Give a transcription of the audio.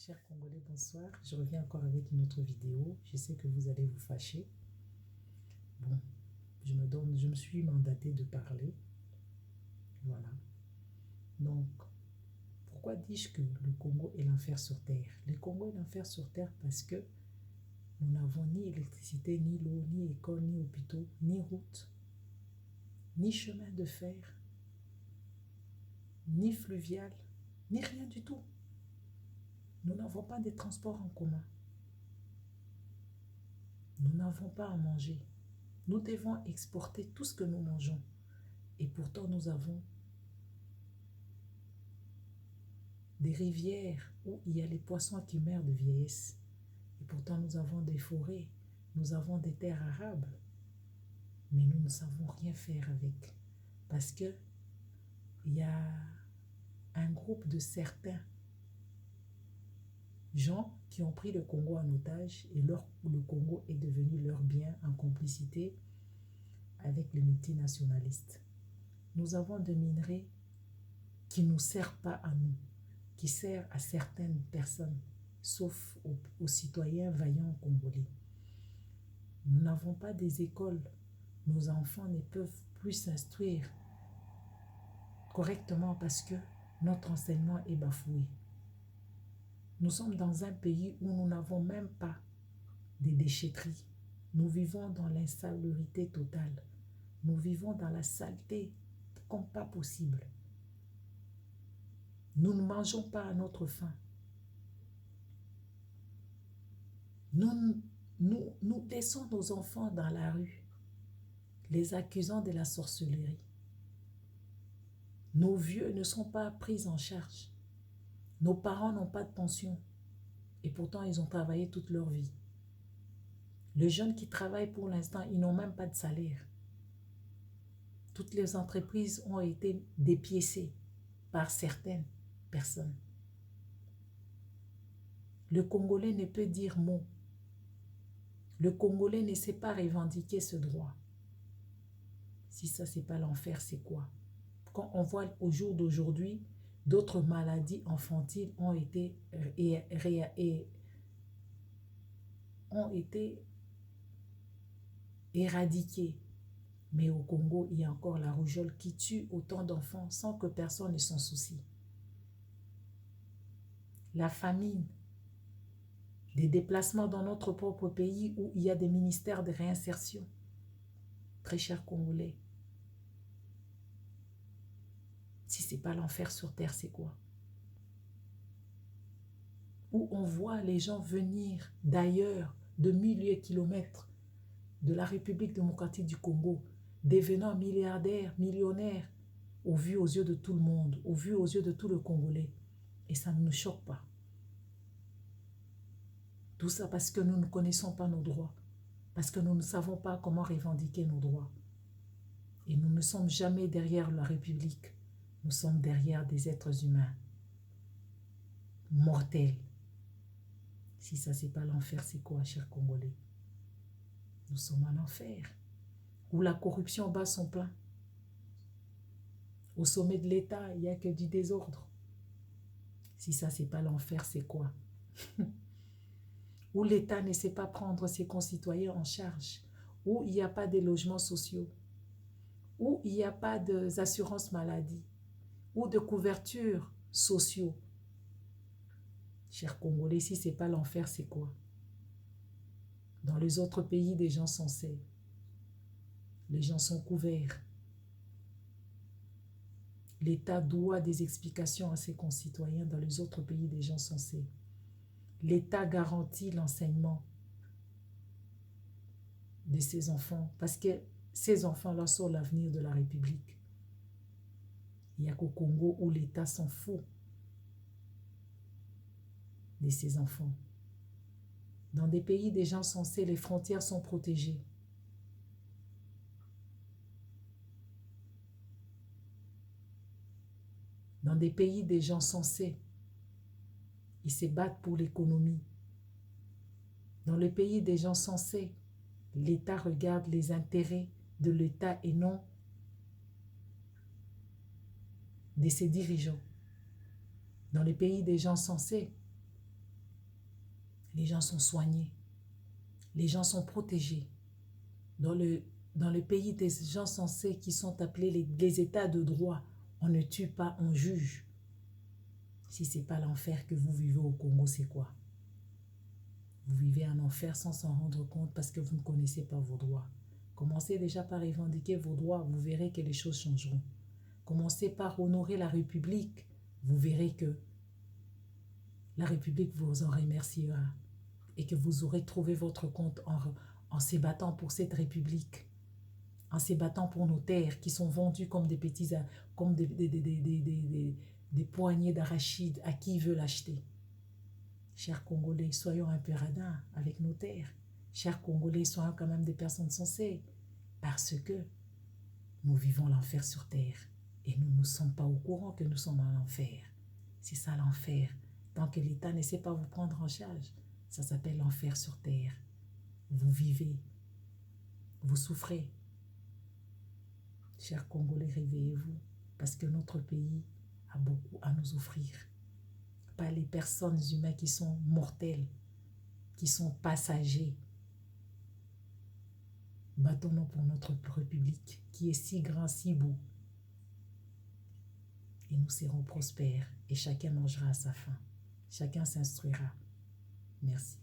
Chers Congolais, bonsoir. Je reviens encore avec une autre vidéo. Je sais que vous allez vous fâcher. Bon, je me suis mandatée de parler. Voilà. Donc, pourquoi dis-je que le Congo est l'enfer sur terre? Le Congo est l'enfer sur terre parce que nous n'avons ni électricité, ni l'eau, ni école, ni hôpitaux, ni route, ni chemin de fer, ni fluvial, ni rien du tout. Nous n'avons pas de transports en commun. Nous n'avons pas à manger. Nous devons exporter tout ce que nous mangeons. Et pourtant, nous avons des rivières où il y a les poissons qui meurent de vieillesse. Et pourtant, nous avons des forêts, nous avons des terres arables. Mais nous ne savons rien faire avec. Parce que il y a un groupe de certains gens qui ont pris le Congo en otage et le Congo est devenu leur bien en complicité avec les multinationalistes. Nous avons des minerais qui ne nous servent pas à nous, qui servent à certaines personnes, sauf aux citoyens vaillants congolais. Nous n'avons pas des écoles. Nos enfants ne peuvent plus s'instruire correctement parce que notre enseignement est bafoué. Nous sommes dans un pays où nous n'avons même pas de déchetteries. Nous vivons dans l'insalubrité totale. Nous vivons dans la saleté comme pas possible. Nous ne mangeons pas à notre faim. Nous laissons nos enfants dans la rue, les accusant de la sorcellerie. Nos vieux ne sont pas pris en charge. Nos parents n'ont pas de pension. Et pourtant, ils ont travaillé toute leur vie. Les jeunes qui travaillent pour l'instant, ils n'ont même pas de salaire. Toutes les entreprises ont été dépiécées par certaines personnes. Le Congolais ne peut dire mot. Le Congolais ne sait pas revendiquer ce droit. Si ça, c'est pas l'enfer, c'est quoi? Quand on voit au jour d'aujourd'hui, d'autres maladies infantiles ont été éradiquées. Mais au Congo, il y a encore la rougeole qui tue autant d'enfants sans que personne ne s'en soucie. La famine, des déplacements dans notre propre pays où il y a des ministères de réinsertion. Très chers Congolais, si ce n'est pas l'enfer sur terre, c'est quoi? Où on voit les gens venir d'ailleurs, de milliers de kilomètres, de la République démocratique du Congo, devenant milliardaires, millionnaires, aux yeux de tout le monde, aux yeux de tout le Congolais. Et ça ne nous choque pas. Tout ça parce que nous ne connaissons pas nos droits, parce que nous ne savons pas comment revendiquer nos droits. Et nous ne sommes jamais derrière la République, nous sommes derrière des êtres humains, mortels. Si ça, c'est pas l'enfer, c'est quoi, chers Congolais? Nous sommes en enfer, où la corruption bat son plein. Au sommet de l'État, il n'y a que du désordre. Si ça, c'est pas l'enfer, c'est quoi? Où l'État ne sait pas prendre ses concitoyens en charge, où il n'y a pas de logements sociaux, où il n'y a pas d'assurance maladie, ou de couverture sociaux. Chers Congolais, si ce n'est pas l'enfer, c'est quoi? Dans les autres pays, des gens sont sains. Les gens sont couverts. L'État doit des explications à ses concitoyens. Dans les autres pays, des gens sont sains. L'État garantit l'enseignement de ses enfants parce que ces enfants-là sont l'avenir de la République. Il n'y a qu'au Congo où l'État s'en fout de ses enfants. Dans des pays des gens censés, les frontières sont protégées. Dans des pays des gens censés, ils se battent pour l'économie. Dans le pays des gens censés, l'État regarde les intérêts de l'État et non de ses dirigeants. Dans les pays des gens censés, Les gens sont soignés. Les gens sont protégés. Dans le pays des gens censés qui sont appelés les États de droit, on ne tue pas, on juge. Si ce n'est pas l'enfer que vous vivez au Congo, c'est quoi? Vous vivez un enfer sans s'en rendre compte parce que vous ne connaissez pas vos droits. Commencez déjà par revendiquer vos droits, vous verrez que les choses changeront. Commencez par honorer la République, vous verrez que la République vous en remerciera et que vous aurez trouvé votre compte en se battant pour cette République, en se battant pour nos terres qui sont vendues comme des petits, comme des poignées d'arachides à qui veut l'acheter. Chers Congolais, soyons un peu radins avec nos terres. Chers Congolais, soyons quand même des personnes sensées, parce que nous vivons l'enfer sur terre et nous ne sommes pas au courant que nous sommes en enfer. C'est ça l'enfer. Tant que l'État ne sait pas vous prendre en charge, ça s'appelle l'enfer sur terre. Vous vivez, vous souffrez. Chers Congolais, réveillez-vous, parce que notre pays a beaucoup à nous offrir. Pas les personnes humaines qui sont mortelles, qui sont passagers. Battons-nous pour notre République, qui est si grand, si beau. Et nous serons prospères, et chacun mangera à sa faim. Chacun s'instruira. Merci.